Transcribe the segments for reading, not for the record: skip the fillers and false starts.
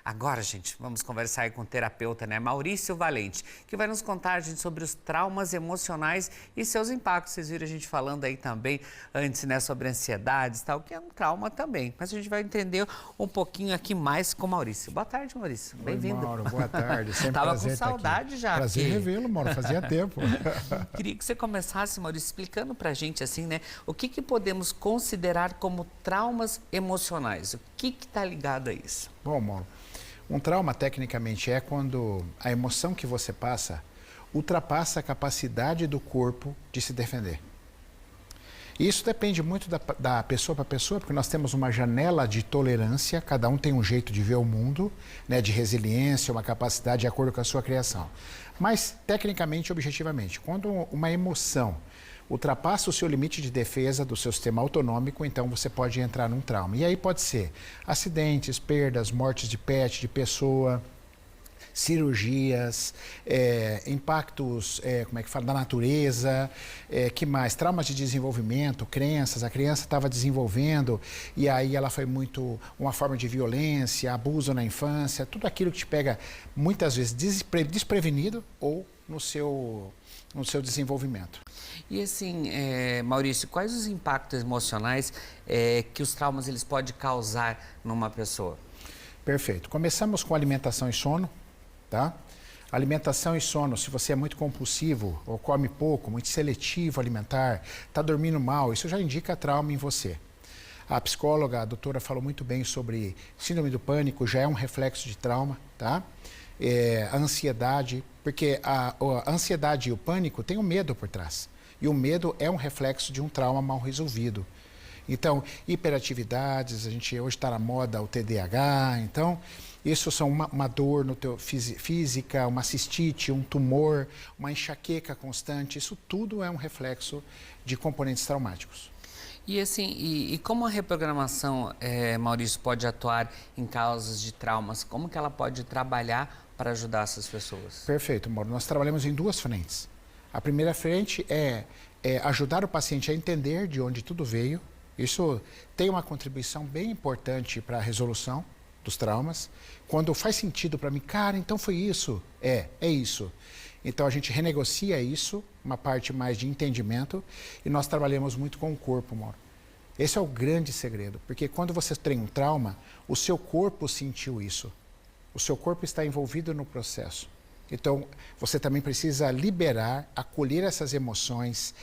Agora, gente, vamos conversar aí com o terapeuta, né, Maurício Valente, que vai nos contar, gente, sobre os traumas emocionais e seus impactos. Vocês viram a gente falando aí também antes, né, sobre ansiedades e tal, que é um trauma também. Mas a gente vai entender um pouquinho aqui mais com o Maurício. Boa tarde, Maurício. Bem-vindo. Mauro, boa tarde. Sempre Tava prazer com saudade já. Prazer revê-lo, Mauro. Fazia tempo. Queria que você começasse, Maurício, explicando pra gente, assim, né, o que podemos considerar como traumas emocionais? O que está ligado a isso? Bom, Mauro, um trauma, tecnicamente, é quando a emoção que você passa ultrapassa a capacidade do corpo de se defender. E isso depende muito da pessoa para pessoa, porque nós temos uma janela de tolerância, cada um tem um jeito de ver o mundo, né, de resiliência, uma capacidade de acordo com a sua criação. Mas, tecnicamente, objetivamente, quando uma emoção ultrapassa o seu limite de defesa do seu sistema autonômico, então você pode entrar num trauma. E aí pode ser acidentes, perdas, mortes de pet, de pessoa, cirurgias, impactos, da natureza, que mais? Traumas de desenvolvimento, crenças, a criança estava desenvolvendo e aí ela foi muito uma forma de violência, abuso na infância, tudo aquilo que te pega muitas vezes desprevenido ou no seu desenvolvimento. E assim, Maurício, quais os impactos emocionais que os traumas eles podem causar numa pessoa? Perfeito. Começamos com alimentação e sono, tá? Alimentação e sono, se você é muito compulsivo ou come pouco, muito seletivo alimentar, está dormindo mal, isso já indica trauma em você. A psicóloga, a doutora, falou muito bem sobre síndrome do pânico, já é um reflexo de trauma, tá? A ansiedade, porque a ansiedade e o pânico tem o medo por trás. E o medo é um reflexo de um trauma mal resolvido. Então, hiperatividades, a gente hoje está na moda o TDAH, então isso são uma dor no teu física, uma cistite, um tumor, uma enxaqueca constante, isso tudo é um reflexo de componentes traumáticos. E assim, e como a reprogramação, Maurício, pode atuar em causas de traumas? Como que ela pode trabalhar para ajudar essas pessoas? Perfeito, Mauro. Nós trabalhamos em duas frentes. A primeira frente é ajudar o paciente a entender de onde tudo veio. Isso tem uma contribuição bem importante para a resolução dos traumas. Quando faz sentido para mim, cara, então foi isso. É isso. Então a gente renegocia isso, uma parte mais de entendimento, e nós trabalhamos muito com o corpo, Mauro. Esse é o grande segredo, porque quando você tem um trauma, o seu corpo sentiu isso. O seu corpo está envolvido no processo. Então, você também precisa liberar, acolher essas emoções,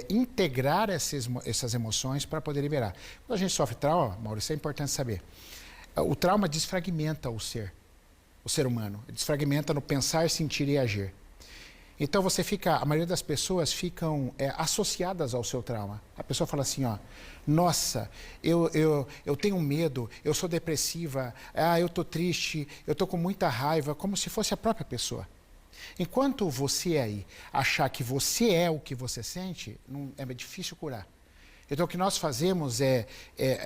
integrar essas emoções para poder liberar. Quando a gente sofre trauma, Maurício, é importante saber, o trauma desfragmenta o ser humano, desfragmenta no pensar, sentir e agir. Então a maioria das pessoas ficam associadas ao seu trauma. A pessoa fala assim, ó, nossa, eu tenho medo, eu sou depressiva, eu estou triste, eu estou com muita raiva, como se fosse a própria pessoa. Enquanto você aí achar que você é o que você sente, é difícil curar. Então o que nós fazemos é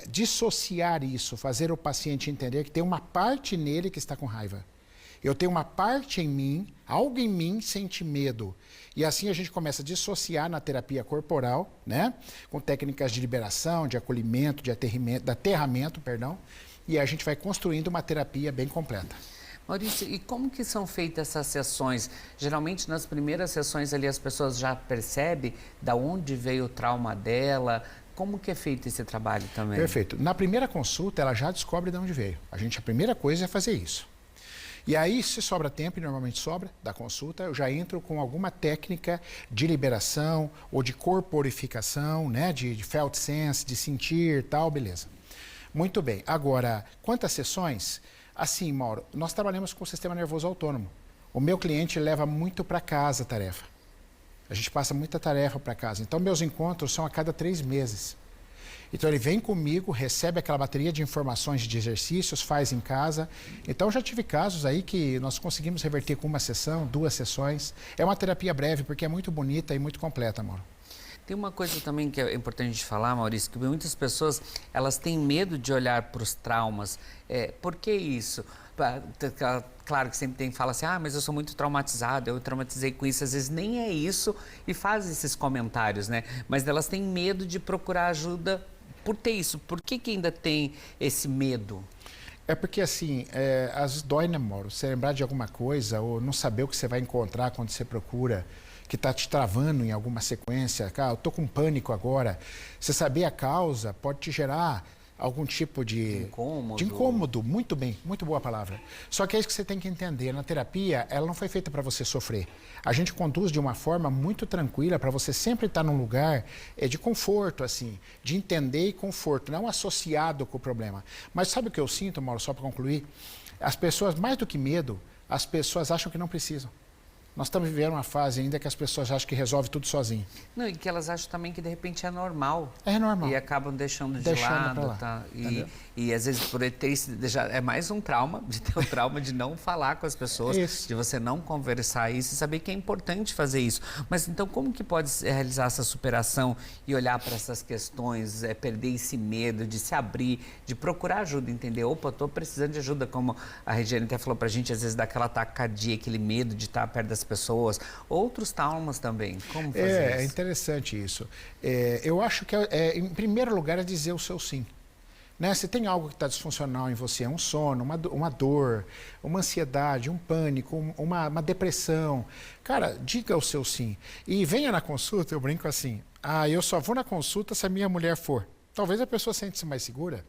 dissociar isso, fazer o paciente entender que tem uma parte nele que está com raiva. Eu tenho uma parte em mim, algo em mim sente medo. E assim a gente começa a dissociar na terapia corporal, né? Com técnicas de liberação, de acolhimento, de aterramento, e a gente vai construindo uma terapia bem completa. Maurício, e como que são feitas essas sessões? Geralmente nas primeiras sessões ali as pessoas já percebem de onde veio o trauma dela. Como que é feito esse trabalho também? Perfeito. Na primeira consulta ela já descobre de onde veio. A primeira coisa é fazer isso. E aí, se sobra tempo, e normalmente sobra, da consulta, eu já entro com alguma técnica de liberação ou de corporificação, né? De felt sense, de sentir, tal, beleza. Muito bem. Agora, quantas sessões? Assim, Mauro, nós trabalhamos com o sistema nervoso autônomo. O meu cliente leva muito para casa a tarefa. A gente passa muita tarefa para casa. Então, meus encontros são a cada 3 meses. Então ele vem comigo, recebe aquela bateria de informações de exercícios, faz em casa. Então já tive casos aí que nós conseguimos reverter com uma sessão, 2 sessões. É uma terapia breve porque é muito bonita e muito completa, Mauro. Tem uma coisa também que é importante de falar, Maurício, que muitas pessoas elas têm medo de olhar para os traumas. Por que isso? Claro que sempre tem que falar assim, mas eu sou muito traumatizado, eu traumatizei com isso. Às vezes nem é isso e faz esses comentários, né? Mas elas têm medo de procurar ajuda por ter isso. Por que ainda tem esse medo? É porque assim, às vezes dói, né, Mauro? Você lembrar de alguma coisa ou não saber o que você vai encontrar quando você procura, que está te travando em alguma sequência. Cara, eu tô com pânico agora. Você saber a causa pode te gerar algum tipo de incômodo. Muito bem, muito boa palavra. Só que é isso que você tem que entender. Na terapia, ela não foi feita para você sofrer. A gente conduz de uma forma muito tranquila para você sempre estar num lugar de conforto, assim, de entender e conforto, não associado com o problema. Mas sabe o que eu sinto, Mauro, só para concluir? As pessoas, mais do que medo, as pessoas acham que não precisam. Nós estamos vivendo uma fase ainda que as pessoas acham que resolve tudo sozinho. Não, e que elas acham também que de repente é normal. É normal. E acabam deixando de lado. Tá? E às vezes por ter é mais um trauma, de ter o trauma de não falar com as pessoas, Isso. de você não conversar isso e saber que é importante fazer isso. Mas então como que pode realizar essa superação e olhar para essas questões, perder esse medo de se abrir, de procurar ajuda, entender, opa, estou precisando de ajuda, como a Regiane até falou pra gente, às vezes dá aquela taquicardia, aquele medo de estar perto das pessoas, outros traumas também, como fazer isso? É interessante isso. Eu acho que, em primeiro lugar, é dizer o seu sim. Né? Se tem algo que está disfuncional em você, um sono, uma dor, uma ansiedade, um pânico, uma depressão, cara, diga o seu sim. E venha na consulta, eu brinco assim, eu só vou na consulta se a minha mulher for. Talvez a pessoa sente-se mais segura.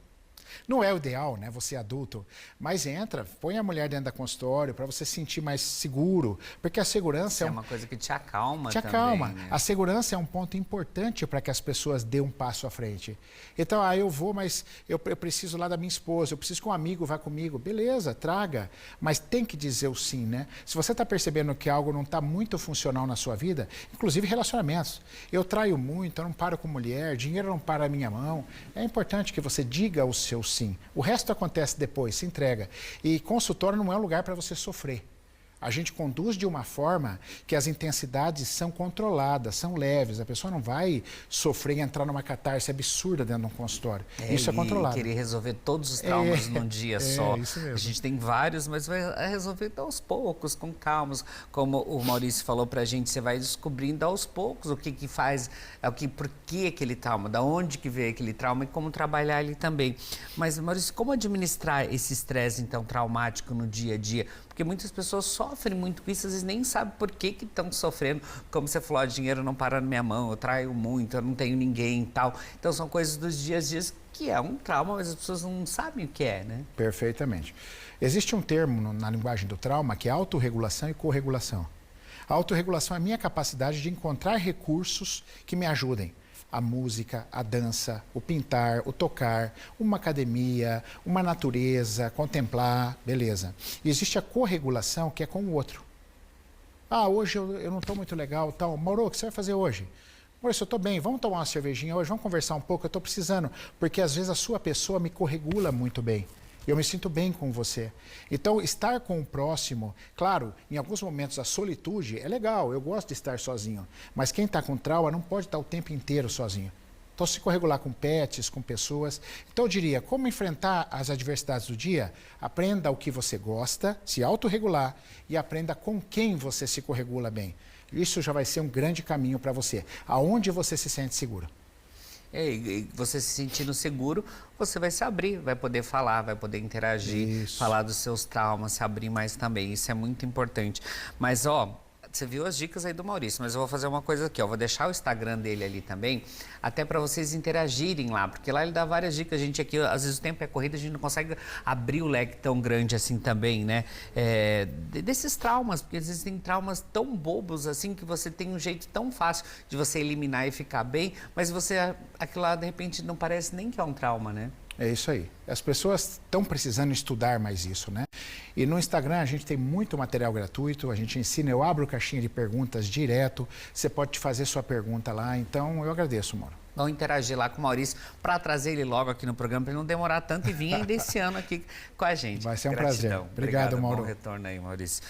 Não é o ideal, né? Você é adulto, mas entra, põe a mulher dentro da consultório para você se sentir mais seguro, porque a segurança é uma coisa que te acalma também. Te acalma. Né? A segurança é um ponto importante para que as pessoas dêem um passo à frente. Então, eu vou, mas eu preciso lá da minha esposa, eu preciso que um amigo vá comigo. Beleza, traga, mas tem que dizer o sim, né? Se você está percebendo que algo não está muito funcional na sua vida, inclusive relacionamentos. Eu traio muito, eu não paro com mulher, dinheiro não para a minha mão. É importante que você diga o seu sim. O resto acontece depois, se entrega. E consultório não é um lugar para você sofrer. A gente conduz de uma forma que as intensidades são controladas, são leves. A pessoa não vai sofrer e entrar numa catarse absurda dentro de um consultório. Isso é controlado. Querer resolver todos os traumas num dia só. Isso mesmo. A gente tem vários, mas vai resolver aos poucos, com calmas. Como o Maurício falou pra gente, você vai descobrindo aos poucos o que faz, por que aquele trauma, da onde que veio aquele trauma e como trabalhar ele também. Mas, Maurício, como administrar esse estresse, então, traumático no dia a dia? Porque muitas pessoas sofrem muito com isso, às vezes nem sabem por que estão sofrendo. Como você falou, dinheiro não para na minha mão, eu traio muito, eu não tenho ninguém e tal. Então são coisas dos dias a dias que é um trauma, mas as pessoas não sabem o que é, né? Perfeitamente. Existe um termo na linguagem do trauma que é autorregulação e corregulação. A autorregulação é a minha capacidade de encontrar recursos que me ajudem. A música, a dança, o pintar, o tocar, uma academia, uma natureza, contemplar, beleza. E existe a corregulação, que é com o outro. Hoje eu não estou muito legal, tal. Mauro, o que você vai fazer hoje? Maurício, eu estou bem, vamos tomar uma cervejinha hoje, vamos conversar um pouco, eu estou precisando. Porque às vezes a sua pessoa me corregula muito bem. Eu me sinto bem com você. Então, estar com o próximo, claro, em alguns momentos a solitude é legal, eu gosto de estar sozinho. Mas quem está com trauma não pode estar o tempo inteiro sozinho. Então, se corregular com pets, com pessoas. Então, eu diria, como enfrentar as adversidades do dia? Aprenda o que você gosta, se autorregular e aprenda com quem você se corregula bem. Isso já vai ser um grande caminho para você. Aonde você se sente seguro. E você se sentindo seguro, você vai se abrir, vai poder falar, vai poder interagir, falar dos seus traumas, se abrir mais também. Isso é muito importante. Mas, você viu as dicas aí do Maurício, mas eu vou fazer uma coisa aqui, eu vou deixar o Instagram dele ali também, até para vocês interagirem lá, porque lá ele dá várias dicas. A gente aqui, às vezes o tempo é corrido, a gente não consegue abrir o leque tão grande assim também, né? Desses traumas, porque às vezes tem traumas tão bobos assim, que você tem um jeito tão fácil de você eliminar e ficar bem, mas aquilo lá de repente não parece nem que é um trauma, né? É isso aí. As pessoas estão precisando estudar mais isso, né? E no Instagram a gente tem muito material gratuito, a gente ensina, eu abro caixinha de perguntas direto, você pode fazer sua pergunta lá, então eu agradeço, Mauro. Vamos interagir lá com o Maurício para trazer ele logo aqui no programa, para ele não demorar tanto e vir ainda esse ano aqui com a gente. Vai ser um prazer. Obrigado, Mauro. Bom retorno aí, Maurício.